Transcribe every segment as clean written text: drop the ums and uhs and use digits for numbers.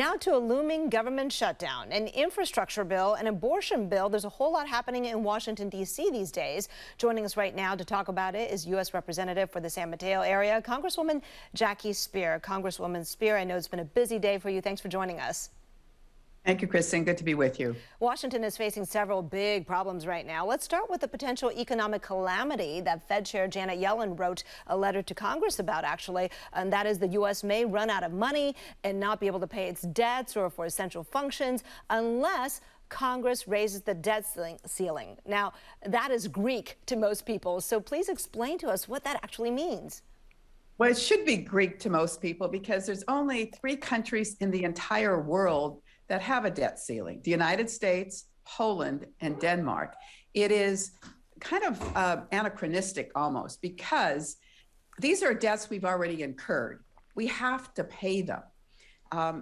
Now to a looming government shutdown, an infrastructure bill, an abortion bill. There's a whole lot happening in Washington, D.C. these days. Joining us right now to talk about it is U.S. Representative for the San Mateo area, Congresswoman Jackie Speier. Congresswoman Speier, I know it's been a busy day for you. Thanks for joining us. Thank you, Kristen. Good to be with you. Washington is facing several big problems right now. Let's start with the potential economic calamity that Fed Chair Janet Yellen wrote a letter to Congress about, actually, and that is the U.S. may run out of money and not be able to pay its debts or for essential functions unless Congress raises the debt ceiling. Now, that is Greek to most people, so please explain to us what that actually means. Well, it should be Greek to most people because there's only 3 countries in the entire world that have a debt ceiling: the United States, Poland, and Denmark. It is kind of anachronistic almost because these are debts we've already incurred. We have to pay them.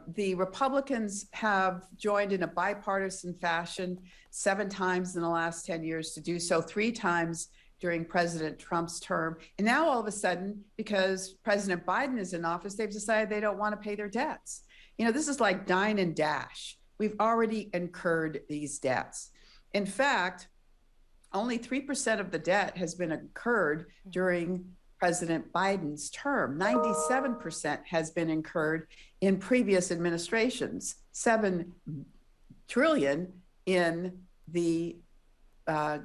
The Republicans have joined in a bipartisan fashion 7 times in the last 10 years to do so, 3 times during President Trump's term. And now all of a sudden, because President Biden is in office, they've decided they don't want to pay their debts. You know, this is like dine and dash. We've already incurred these debts. In fact, only 3% of the debt has been incurred during President Biden's term. 97% has been incurred in previous administrations, $7 trillion in the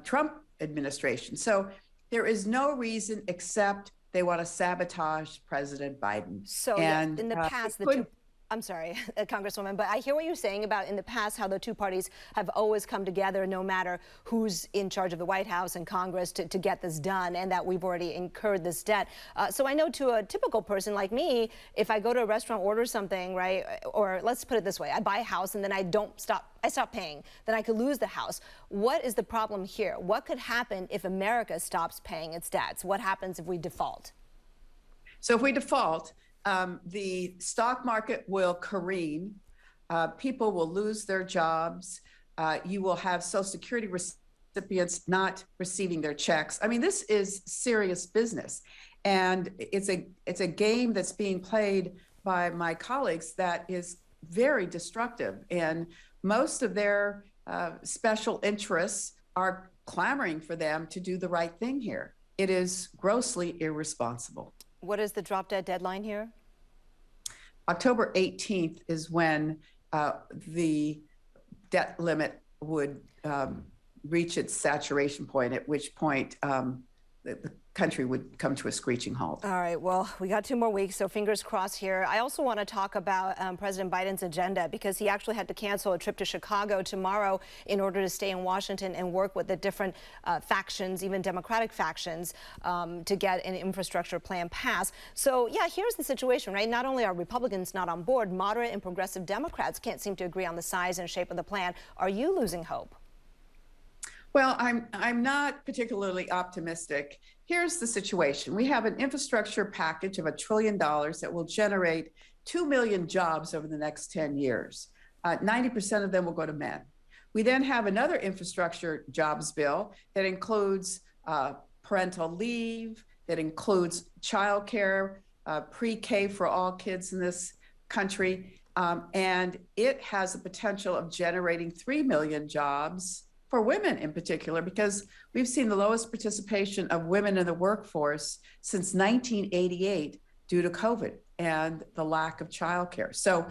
Trump administration. So there is no reason except they want to sabotage President Biden. So and yes, in the past, I'm sorry, Congresswoman, but I hear what you're saying about in the past how the 2 parties have always come together no matter who's in charge of the White House and Congress to get this done, and that we've already incurred this debt. So I know to a typical person like me, if I go to a restaurant, order something, right, or let's put it this way, I buy a house and then I stop paying, then I could lose the house. What is the problem here? What could happen if America stops paying its debts? What happens if we default? So if we default, the stock market will careen, people will lose their jobs, you will have Social Security recipients not receiving their checks. I mean, this is serious business. And it's a game that's being played by my colleagues that is very destructive. And most of their special interests are clamoring for them to do the right thing here. It is grossly irresponsible. What is the drop dead deadline here? October 18th is when the debt limit would reach its saturation point, at which point the country would come to a screeching halt. All right, well, we got 2 more weeks, so fingers crossed here. I also want to talk about President Biden's agenda because he actually had to cancel a trip to Chicago tomorrow in order to stay in Washington and work with the different factions, even Democratic factions, to get an infrastructure plan passed. So, yeah, here's the situation, right? Not only are Republicans not on board, moderate and progressive Democrats can't seem to agree on the size and shape of the plan. Are you losing hope? Well, I'm not particularly optimistic. Here's the situation. We have an infrastructure package of $1 trillion that will generate 2 million jobs over the next 10 years. 90% of them will go to men. We then have another infrastructure jobs bill that includes parental leave, that includes childcare, pre-K for all kids in this country. And it has the potential of generating 3 million jobs for women in particular, because we've seen the lowest participation of women in the workforce since 1988 due to COVID and the lack of childcare. So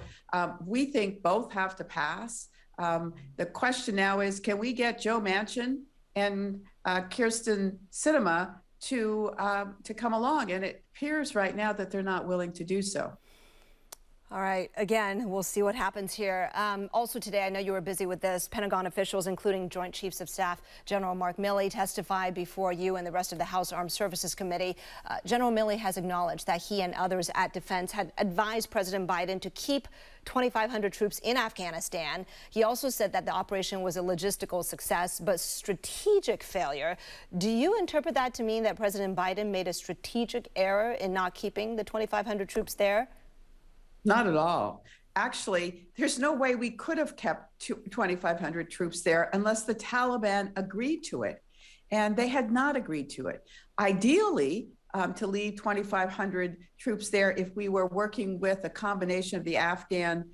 we think both have to pass. The question now is, can we get Joe Manchin and Kristen to come along? And it appears right now that they're not willing to do so. All right. Again, we'll see what happens here. Also today, I know you were busy with this. Pentagon officials, including Joint Chiefs of Staff General Mark Milley, testified before you and the rest of the House Armed Services Committee. General Milley has acknowledged that he and others at Defense had advised President Biden to keep 2,500 troops in Afghanistan. He also said that the operation was a logistical success, but strategic failure. Do you interpret that to mean that President Biden made a strategic error in not keeping the 2,500 troops there? Not at all. Actually, there's no way we could have kept 2,500 troops there unless the Taliban agreed to it. And they had not agreed to it. Ideally, to leave 2,500 troops there if we were working with a combination of the Afghan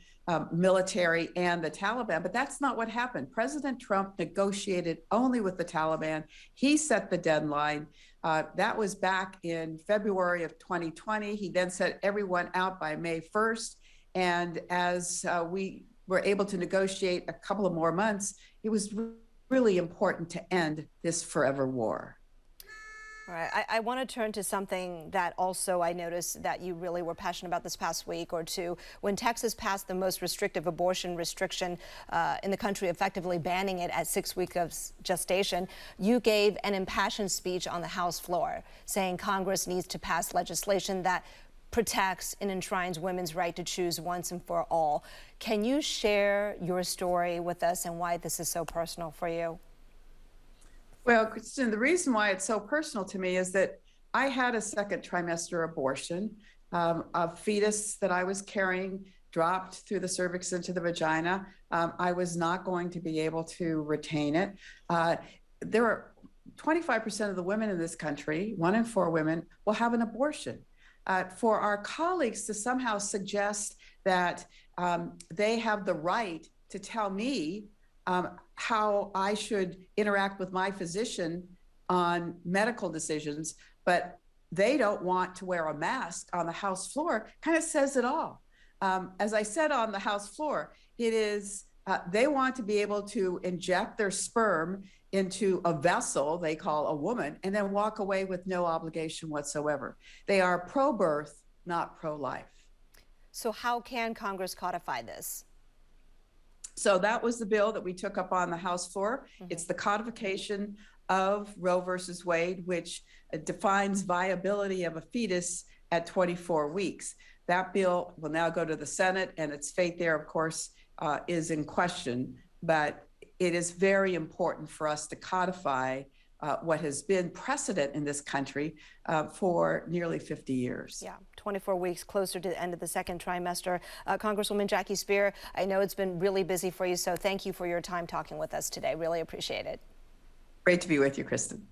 military and the Taliban, but that's not what happened. President Trump negotiated only with the Taliban. He set the deadline. That was back in February of 2020. He then set everyone out by May 1st. And as we were able to negotiate a couple of more months, it was really important to end this forever war. All right, I want to turn to something that also I noticed that you really were passionate about this past week or two. When Texas passed the most restrictive abortion restriction in the country, effectively banning it at 6 weeks of gestation, you gave an impassioned speech on the House floor saying Congress needs to pass legislation that protects and enshrines women's right to choose once and for all. Can you share your story with us and why this is so personal for you? Well, Kristen, the reason why it's so personal to me is that I had a second trimester abortion. A fetus that I was carrying dropped through the cervix into the vagina. I was not going to be able to retain it. There are 25% of the women in this country, 1 in 4 women, will have an abortion. For our colleagues to somehow suggest that they have the right to tell me how I should interact with my physician on medical decisions, but they don't want to wear a mask on the House floor, kind of says it all. As I said on the House floor, it is they want to be able to inject their sperm into a vessel they call a woman and then walk away with no obligation whatsoever. They are pro-birth, not pro-life. So how can Congress codify this? So that was the bill that we took up on the House floor. It's the codification of Roe versus Wade, which defines viability of a fetus at 24 weeks. That bill will now go to the Senate, and its fate there, of course, is in question. But it is very important for us to codify what has been precedent in this country for nearly 50 years. Yeah, 24 weeks closer to the end of the second trimester. Congresswoman Jackie Speier, I know it's been really busy for you, so thank you for your time talking with us today. Really appreciate it. Great to be with you, Kristen.